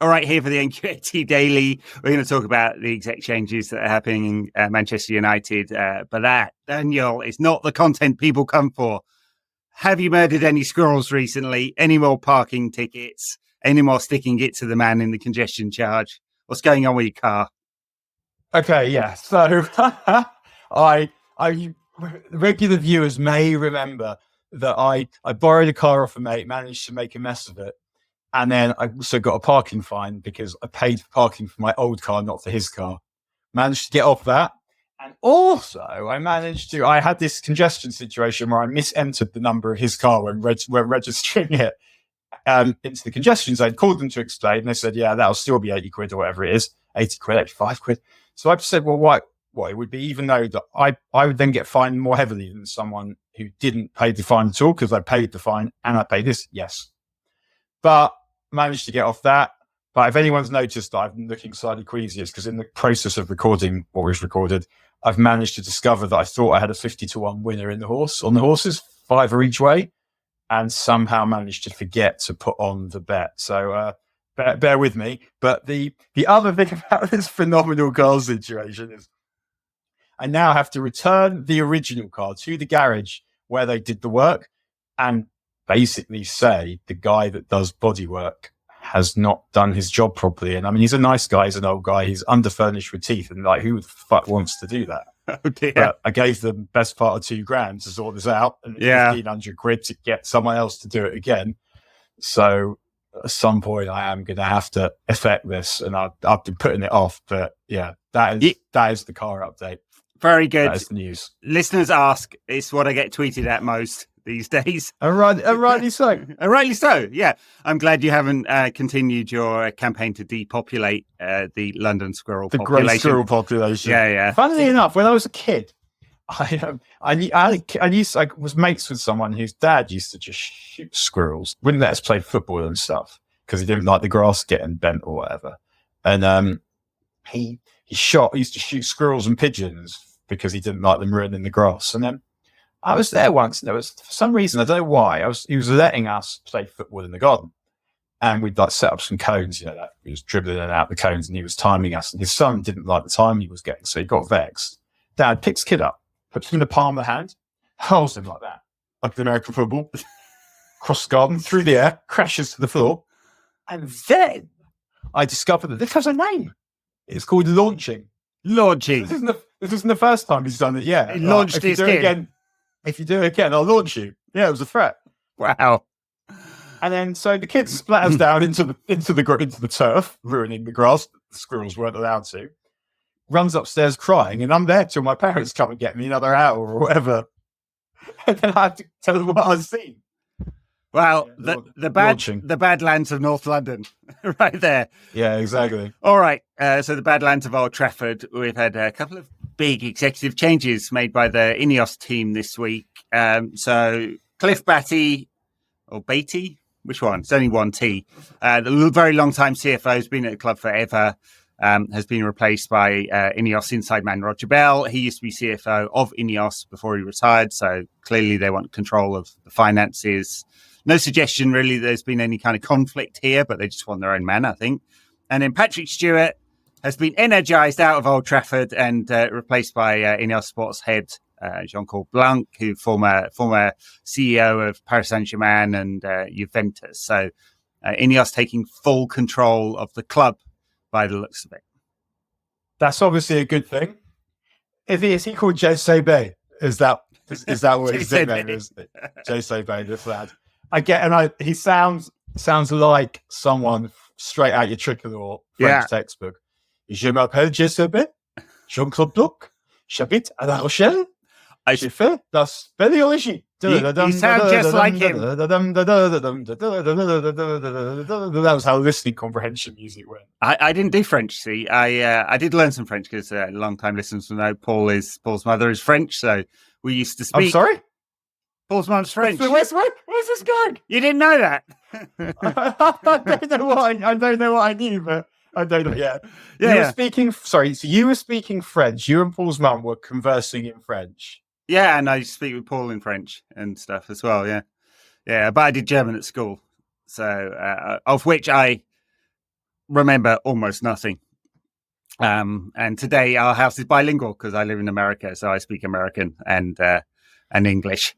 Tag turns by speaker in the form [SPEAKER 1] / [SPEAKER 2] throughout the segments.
[SPEAKER 1] All right, here for the NQT Daily. We're going to talk about the exec changes that are happening in Manchester United. But that, Daniel, is not the content people come for. Have you murdered any squirrels recently? Any more parking tickets? Any more sticking it to the man in the congestion charge? What's going on with your car?
[SPEAKER 2] Okay, yeah. So I regular viewers may remember that I borrowed a car off a mate, managed to make a mess of it. And then I also got a parking fine because I paid for parking for my old car, not for his car. Managed to get off that. And also I had this congestion situation where I misentered the number of his car when registering it into the congestion zone. Called them to explain. And they said, yeah, that'll still be 80 quid or whatever it is. 80 quid, 85 quid. So I said, well, what it would be, even though that I would then get fined more heavily than someone who didn't pay the fine at all because I paid the fine and I paid this. Yes. But managed to get off that. But if anyone's noticed that I'm looking slightly queasy, it's because in the process of recording what was recorded, I've managed to discover that I thought I had a 50-1 winner on the horses, 5 each way, and somehow managed to forget to put on the bet. So bear with me. But the other thing about this phenomenal car situation is I now have to return the original car to the garage where they did the work and basically say the guy that does bodywork has not done his job properly. And I mean, he's a nice guy. He's an old guy. He's underfurnished with teeth. And like, who the fuck wants to do that?
[SPEAKER 1] Oh dear.
[SPEAKER 2] But I gave them best part of £2,000 to sort this out and 1,500 quid to get someone else to do it again. So at some point I am going to have to effect this and I've been putting it off, but yeah, that is the car update.
[SPEAKER 1] Very good.
[SPEAKER 2] That is the news.
[SPEAKER 1] Listeners ask, it's what I get tweeted at most these days.
[SPEAKER 2] Rightly so.
[SPEAKER 1] Rightly so, yeah. I'm glad you haven't continued your campaign to depopulate the London squirrel population.
[SPEAKER 2] The grey squirrel population.
[SPEAKER 1] Yeah.
[SPEAKER 2] Funnily enough, when I was a kid, I was mates with someone whose dad used to just shoot squirrels. Wouldn't let us play football and stuff because he didn't like the grass getting bent or whatever. And he used to shoot squirrels and pigeons because he didn't like them ruining the grass. And then I was there once, and there was, for some reason, I don't know why, he was letting us play football in the garden. And we'd like set up some cones, that he was dribbling in and out the cones and he was timing us. And his son didn't like the time he was getting, so he got vexed. Dad picks kid up, puts him in the palm of the hand, hurls him like that, like the American football, across the garden, through the air, crashes to the floor. And then I discovered that this has a name. It's called launching.
[SPEAKER 1] Launching.
[SPEAKER 2] This isn't the first time he's done it yet.
[SPEAKER 1] He launched his kid.
[SPEAKER 2] If you do it again, I'll launch you. Yeah, it was a threat.
[SPEAKER 1] Wow.
[SPEAKER 2] And then so the kid splatters down into the turf, ruining the grass. The squirrels weren't allowed to. Runs upstairs crying, and I'm there till my parents come and get me another hour or whatever. And then I have to tell them what I've seen.
[SPEAKER 1] Well, the Badlands of North London, right there.
[SPEAKER 2] Yeah, exactly.
[SPEAKER 1] All right. So the Badlands of Old Trafford, we've had a couple of big executive changes made by the INEOS team this week. So Cliff Batty, or Beatty, which one? It's only one T. The very long time CFO has been at the club forever. Has been replaced by INEOS inside man Roger Bell. He used to be CFO of INEOS before he retired. So clearly they want control of the finances. No suggestion really there's been any kind of conflict here, but they just want their own man, I think. And then Patrick Stewart has been energised out of Old Trafford and replaced by INEOS Sports head Jean-Claude Blanc, who former CEO of Paris Saint-Germain and Juventus. So INEOS taking full control of the club by the looks of it.
[SPEAKER 2] That's obviously a good thing. Is he called Jose Bay? Is that what his nickname is? Jose Bay, this lad. He sounds like someone straight out your Tricolor French textbook. Je m'appelle Jose Bay, Jean-Claude Blanc, j'habite à La Rochelle. J'ai fait la spéléologie.
[SPEAKER 1] You sound just like him.
[SPEAKER 2] That was how listening comprehension music went.
[SPEAKER 1] I didn't do French, see. I did learn some French because long-time listeners will know Paul's mother is French, so we used to speak.
[SPEAKER 2] I'm sorry?
[SPEAKER 1] Paul's mum's French.
[SPEAKER 2] Where's this going?
[SPEAKER 1] You didn't know that?
[SPEAKER 2] I don't know what I knew, but I don't know. Yeah. You were speaking. Sorry, so you were speaking French. You and Paul's mum were conversing in French.
[SPEAKER 1] Yeah, and I speak with Paul in French and stuff as well. Yeah, but I did German at school, so of which I remember almost nothing. And today our house is bilingual because I live in America, so I speak American and English.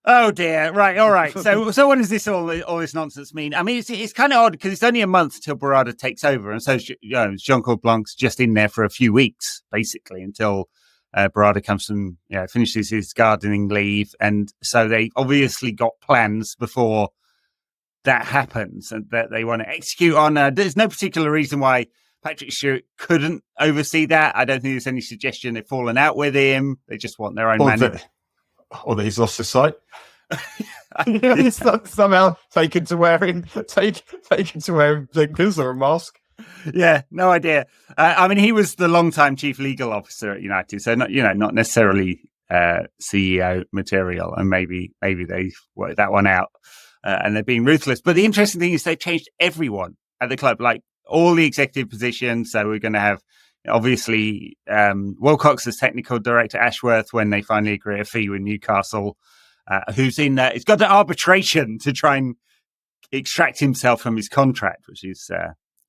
[SPEAKER 1] Oh dear! Right, all right. So what does this all this nonsense mean? I mean, it's kind of odd because it's only a month till Barada takes over, and so Jean-Claude Blanc's just in there for a few weeks, basically, until Barada comes from finishes his gardening leave, and so they obviously got plans before that happens, and that they want to execute on. There's no particular reason why Patrick Stewart couldn't oversee that. I don't think there's any suggestion they've fallen out with him. They just want their own manager.
[SPEAKER 2] Or that he's lost his sight. He's somehow taken to wearing blinkers or a mask.
[SPEAKER 1] Yeah, no idea. I mean, he was the long-time chief legal officer at United, so not necessarily CEO material, and maybe they worked that one out, and they're being ruthless. But the interesting thing is they've changed everyone at the club, like all the executive positions. So we're going to have, obviously, Wilcox as technical director, Ashworth, when they finally agree a fee with Newcastle, who's in there. He's got the arbitration to try and extract himself from his contract, which is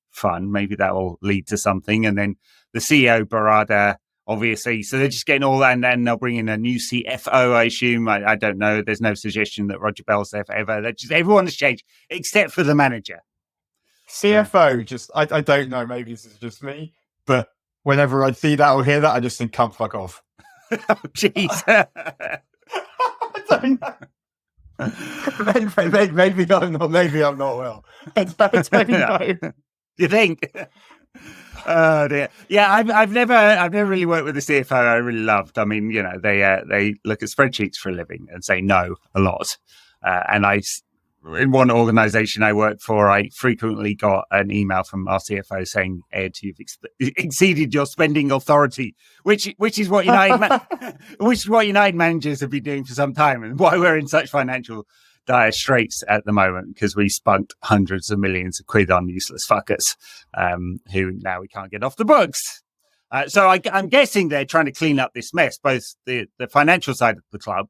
[SPEAKER 1] fun. Maybe that will lead to something. And then the CEO, Barada, obviously. So they're just getting all that, and then they'll bring in a new CFO, I assume. I don't know. There's no suggestion that Roger Bell's there forever. Everyone has changed, except for the manager.
[SPEAKER 2] CFO, I don't know. Maybe this is just me, but whenever I see that or hear that, I just think, "Come fuck off."
[SPEAKER 1] Oh, jeez.
[SPEAKER 2] I don't know. Maybe I'm not. Maybe I'm not well. I don't know.
[SPEAKER 1] You think? Oh dear. Yeah, I've never really worked with the CFO. I really loved. I mean, they look at spreadsheets for a living and say no a lot. And in one organization I worked for, I frequently got an email from our CFO saying, "Ed, you've exceeded your spending authority," which is what United managers have been doing for some time, and why we're in such financial dire straits at the moment, because we spunked hundreds of millions of quid on useless fuckers who now we can't get off the books. So I'm guessing they're trying to clean up this mess, both the financial side of the club.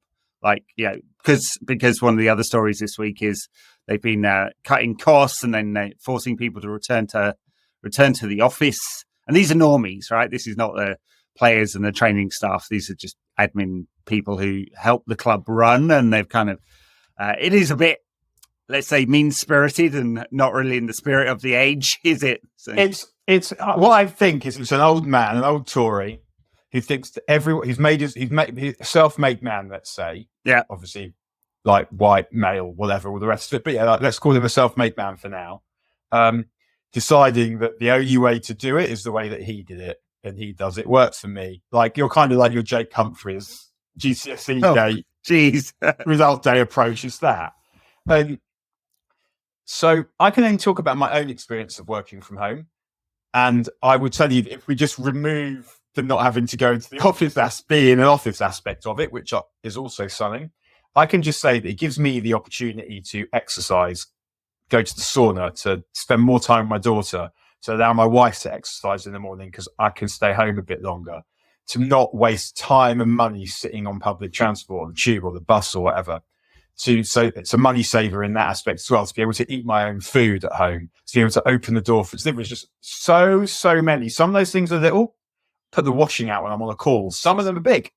[SPEAKER 1] Because one of the other stories this week is they've been cutting costs and then forcing people to return to the office. And these are normies, right? This is not the players and the training staff. These are just admin people who help the club run. And they've kind of, it is a bit, let's say, mean-spirited and not really in the spirit of the age, is it? So.
[SPEAKER 2] It's what I think is it's an old man, an old Tory, who thinks that everyone he's a self-made man, let's say.
[SPEAKER 1] Yeah.
[SPEAKER 2] Obviously, like white, male, whatever, all the rest of it. But yeah, let's call him a self-made man for now. Deciding that the only way to do it is the way that he did it, and he does it. Works for me. Like you're kind of like your Jake Humphries GCSE day, result day approach is that. So I can then talk about my own experience of working from home. And I would tell you that if we just remove the not having to go into the office, being an office aspect of it, which is also something, I can just say that it gives me the opportunity to exercise, go to the sauna, to spend more time with my daughter, to allow my wife to exercise in the morning because I can stay home a bit longer, to not waste time and money sitting on public transport, on the tube or the bus or whatever. So it's a money saver in that aspect as well, to be able to eat my own food at home, to be able to open the door for it. There was just so many. Some of those things are little. Put the washing out when I'm on a call. Some of them are big.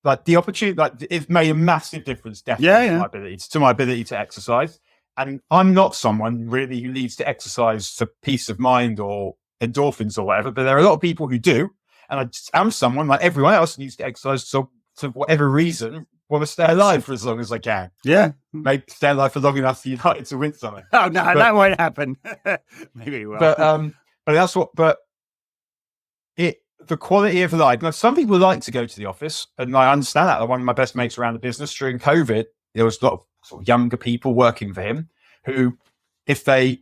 [SPEAKER 2] Like the opportunity, like it's made a massive difference, definitely, to my ability to exercise. And I'm not someone really who needs to exercise for peace of mind or endorphins or whatever, but there are a lot of people who do. And I'm someone like everyone else who needs to exercise. So for whatever reason, want to stay alive for as long as I can.
[SPEAKER 1] Yeah.
[SPEAKER 2] Maybe stay alive for long enough for United to win something.
[SPEAKER 1] Oh, no, that won't happen. Maybe it will.
[SPEAKER 2] But the quality of life. Now, some people like to go to the office, and I understand that. One of my best mates around the business during COVID, there was a lot of sort of younger people working for him who, if they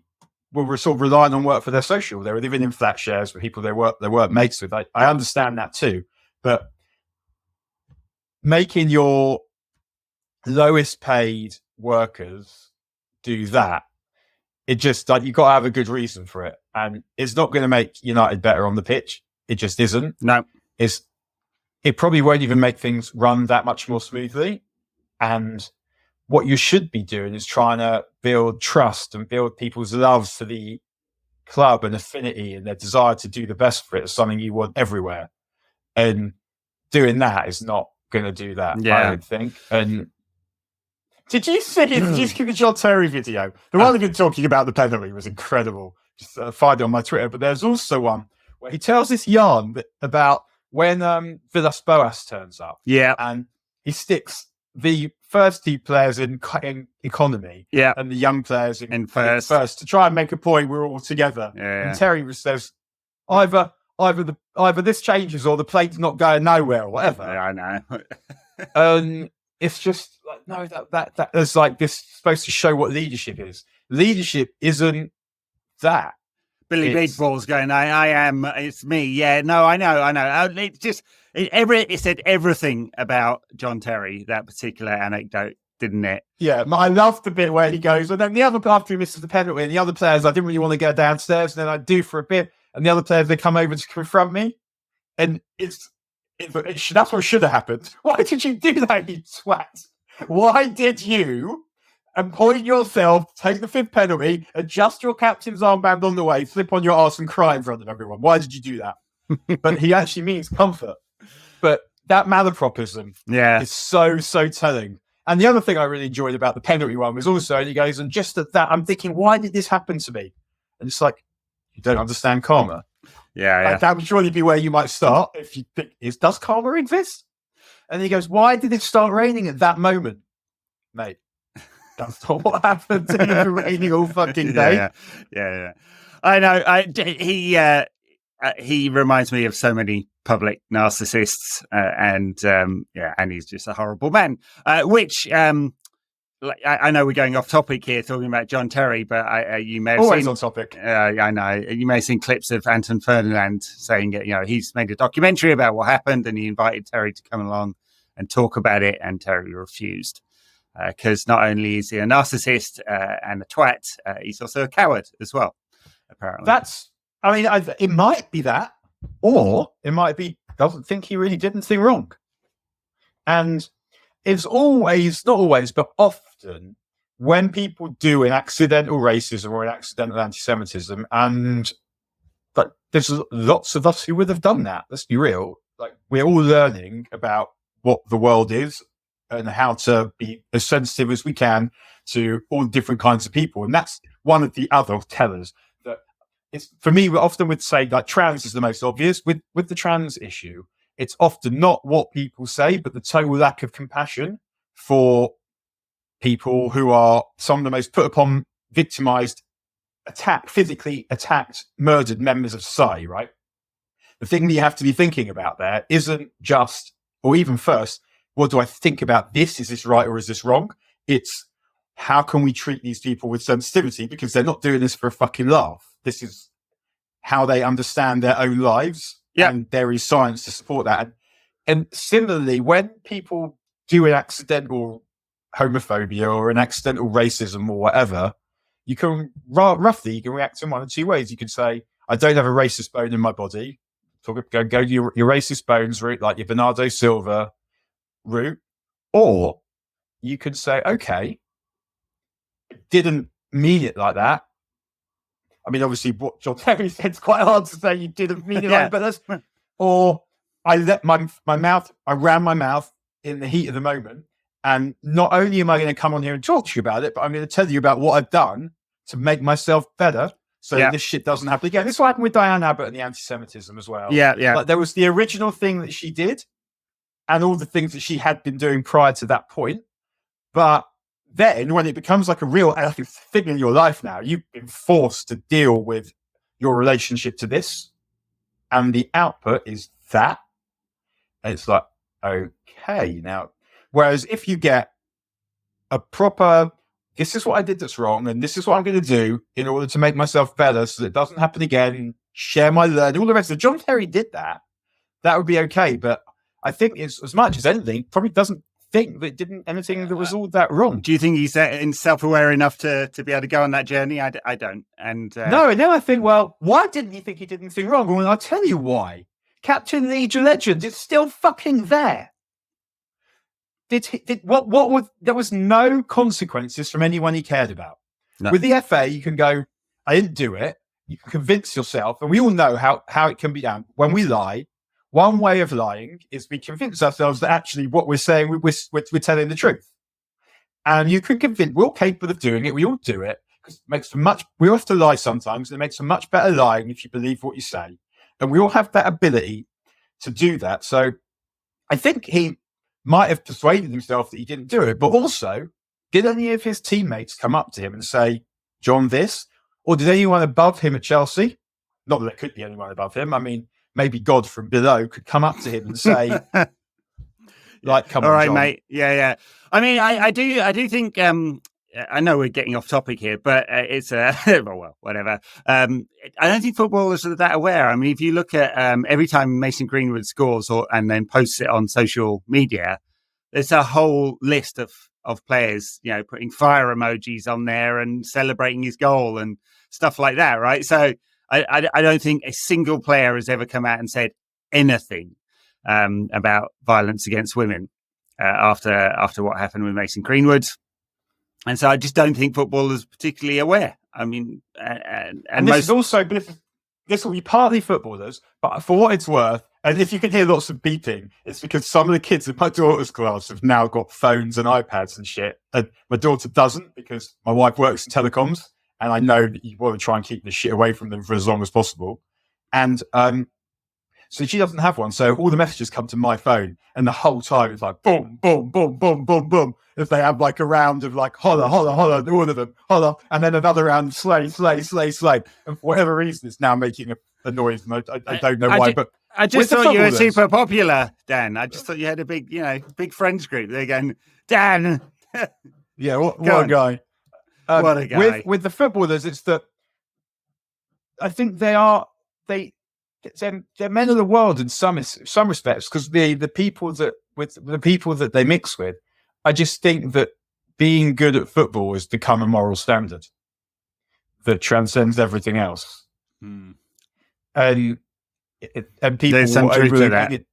[SPEAKER 2] were sort of relying on work for their social, they were living in flat shares with people they weren't mates with. I understand that too, but making your lowest paid workers do that, it just like you've got to have a good reason for it, and it's not going to make United better on the pitch. It just isn't.
[SPEAKER 1] No,
[SPEAKER 2] it probably won't even make things run that much more smoothly. And what you should be doing is trying to build trust and build people's love for the club and affinity and their desire to do the best for it is something you want everywhere. And doing that is not going to do that, I don't think. And did you see the John Terry video? The one I've been talking about the penalty was incredible. Just find it on my Twitter. But there's also one where he tells this yarn about when Villas-Boas turns up.
[SPEAKER 1] Yeah.
[SPEAKER 2] And he sticks the first two players in economy and the young players in first to try and make a point we're all together. And Terry says, either this changes or the plane's not going nowhere or whatever.
[SPEAKER 1] Yeah, I know.
[SPEAKER 2] It's just like, no, that is like, this is supposed to show what leadership is. Leadership isn't that.
[SPEAKER 1] Billy Big Ball's going, I am, it's me. Yeah, no, I know. It said everything about John Terry, that particular anecdote, didn't it?
[SPEAKER 2] Yeah, I love the bit where he goes, and then the other after he misses the penalty, and the other players, I didn't really want to go downstairs, and then I do for a bit, and the other players, they come over to confront me, and that's what should have happened. Why did you do that, you twat? Why did you point yourself, take the fifth penalty, adjust your captain's armband on the way, slip on your arse and cry in front of everyone? Why did you do that? But he actually means comfort. But that malapropism is so telling. And the other thing I really enjoyed about the penalty one was also, and he goes, and just at that, I'm thinking, why did this happen to me? And it's like, you don't understand karma. Like, that would surely be where you might start if you think, does karma exist? And he goes, why did it start raining at that moment? Mate, that's not what happened. It's been raining all fucking day.
[SPEAKER 1] Yeah. I know. He reminds me of so many public narcissists, and he's just a horrible man. I know we're going off topic here, talking about John Terry, but you may have
[SPEAKER 2] always
[SPEAKER 1] seen,
[SPEAKER 2] on topic.
[SPEAKER 1] I know you may have seen clips of Anton Ferdinand saying, he's made a documentary about what happened, and he invited Terry to come along and talk about it, and Terry refused because not only is he a narcissist and a twat, he's also a coward as well. Apparently,
[SPEAKER 2] it might be that, or it might be doesn't think he really did anything wrong, and it's always, not always, but often when people do an accidental racism or an accidental anti-Semitism, but there's lots of us who would have done that. Let's be real. Like, we're all learning about what the world is and how to be as sensitive as we can to all different kinds of people. And that's one of the other tellers that it's, for me, we often would say like trans is the most obvious with the trans issue. It's often not what people say, but the total lack of compassion for people who are some of the most put upon, victimized, physically attacked, murdered members of society, right? The thing that you have to be thinking about there isn't just, or even first, what do I think about this? Is this right or is this wrong? It's how can we treat these people with sensitivity, because they're not doing this for a fucking laugh. This is how they understand their own lives. And there is science to support that. And similarly, when people do an accidental homophobia or an accidental racism or whatever, you can roughly you can react in one of two ways. You can say, I don't have a go in my body. Go your racist bones route, like your Bernardo Silva route. Or you could say, okay, didn't mean it like that. I mean, obviously, what John Terry said is quite hard to say. You didn't mean it, but that's. Or I let my mouth. I ran my mouth in the heat of the moment, and not only am I going to come on here and talk to you about it, but I'm going to tell you about what I've done to make myself better, so this shit doesn't happen again. This is what happened with Diane Abbott and the anti-Semitism as well.
[SPEAKER 1] Yeah.
[SPEAKER 2] Like, there was the original thing that she did, and all the things that she had been doing prior to that point, but then when it becomes like a real thing in your life now, you've been forced to deal with your relationship to this, and the output is that. And it's like, okay, now, whereas if you get a proper, this is what I did that's wrong, and this is what I'm going to do in order to make myself better so that it doesn't happen again, share my learning, all the rest of it. John Terry did that. That would be okay. But I think it's, as much as anything, probably doesn't think that it didn't anything that was all that wrong.
[SPEAKER 1] Do you think he's self-aware enough to be able to go on that journey? I don't. And
[SPEAKER 2] no, I think, well, why didn't he think he did anything wrong? Well, I'll tell you why. Captain Legion Legend is still fucking there. There was no consequences from anyone he cared about. No. With the FA, you can go, I didn't do it. you can convince yourself, and we all know how it can be done. When we lie, one way of lying is we convince ourselves that actually what we're saying, we're telling the truth. And you can convince, we're all capable of doing it. We all do it because it makes we all have to lie sometimes. And it makes a much better lying if you believe what you say. And we all have that ability to do that. So I think he might have persuaded himself that he didn't do it, but also, did any of his teammates come up to him and say, John, this? Or did anyone above him at Chelsea? Not that there could be anyone above him. I mean, maybe God from below could come up to him and say, like, come
[SPEAKER 1] all
[SPEAKER 2] on,
[SPEAKER 1] right,
[SPEAKER 2] John.
[SPEAKER 1] mate. Yeah. I mean, I do think, I know we're getting off topic here, but it's well, whatever. I don't think footballers are that aware. I mean, if you look at every time Mason Greenwood scores and then posts it on social media, there's a whole list of players, putting fire emojis on there and celebrating his goal and stuff like that, right? So I don't think a single player has ever come out and said anything about violence against women after what happened with Mason Greenwood. And so I just don't think footballers are particularly aware. I mean, and
[SPEAKER 2] this is also, this will be partly footballers, but for what it's worth, and if you can hear lots of beeping, it's because some of the kids in my daughter's class have now got phones and iPads and shit. And my daughter doesn't, because my wife works in telecoms, and I know that you want to try and keep this shit away from them for as long as possible. And so she doesn't have one. So all the messages come to my phone, and the whole time it's like boom, boom, boom, boom, boom, boom. If they have like a round of like holla, holla, holla, all of them, holla, and then another round of slay. And for whatever reason, it's now making a noise. And I don't know why, but
[SPEAKER 1] I just thought you were super popular, Dan. I just thought you had a big friends group. They're going, Dan.
[SPEAKER 2] Yeah, what a guy.
[SPEAKER 1] What a guy.
[SPEAKER 2] With the footballers, it's that I think they're men of the world in some respects, because the people that they mix with, I just think that being good at football has become a moral standard that transcends everything else. And people,
[SPEAKER 1] there's some truth to that.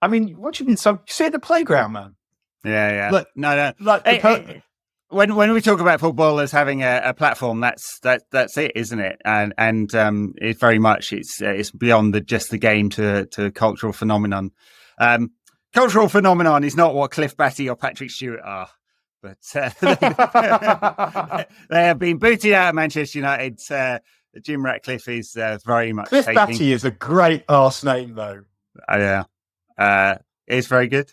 [SPEAKER 2] I mean, what do you mean? You see at the playground, man.
[SPEAKER 1] Yeah.
[SPEAKER 2] Look,
[SPEAKER 1] no.
[SPEAKER 2] Like
[SPEAKER 1] when we talk about footballers having a platform, that's it, isn't it? And it's very much it's beyond just the game to cultural phenomenon. Cultural phenomenon is not what Cliff Batty or Patrick Stewart are, but they have been booted out of Manchester United. Jim Ratcliffe is very much
[SPEAKER 2] Cliff Batty is a great arse name, though.
[SPEAKER 1] Yeah, it's very good.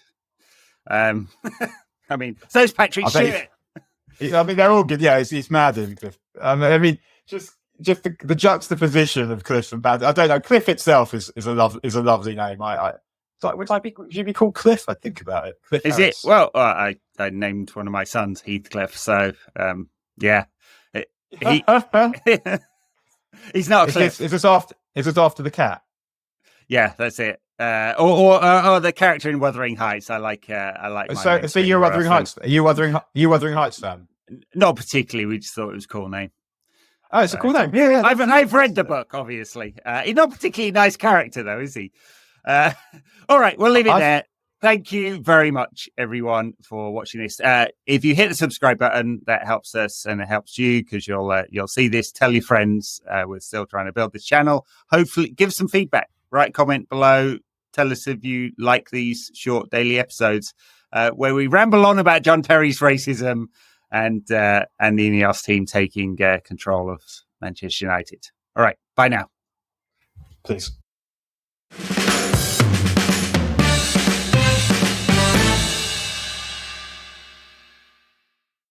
[SPEAKER 1] I mean, so is Patrick Stewart.
[SPEAKER 2] I mean, they're all good. Yeah, it's mad. I mean, just the juxtaposition of Cliff and Batty. I don't know. Cliff itself is a lovely name. Would you be called Cliff? I think about it. Cliff
[SPEAKER 1] is
[SPEAKER 2] Harris.
[SPEAKER 1] it? Well, I named one of my sons Heathcliff, so yeah. He's not a Cliff.
[SPEAKER 2] Is this after the cat?
[SPEAKER 1] Yeah, that's it. Or the character in Wuthering Heights. I like.
[SPEAKER 2] So you're Wuthering Heights. Are you Wuthering Heights fan?
[SPEAKER 1] Not particularly. We just thought it was a cool name.
[SPEAKER 2] Oh, it's a cool name. Yeah.
[SPEAKER 1] I've read the book, obviously. He's not a particularly nice character, though, is he? All right, we'll leave it there. Thank you very much, everyone, for watching this. If you hit the subscribe button, that helps us and it helps you, because you'll see this. Tell your friends. We're still trying to build this channel. Hopefully, give some feedback. Write a comment below. Tell us if you like these short daily episodes where we ramble on about John Terry's racism and the INEOS team taking control of Manchester United. All right, bye now.
[SPEAKER 2] Please.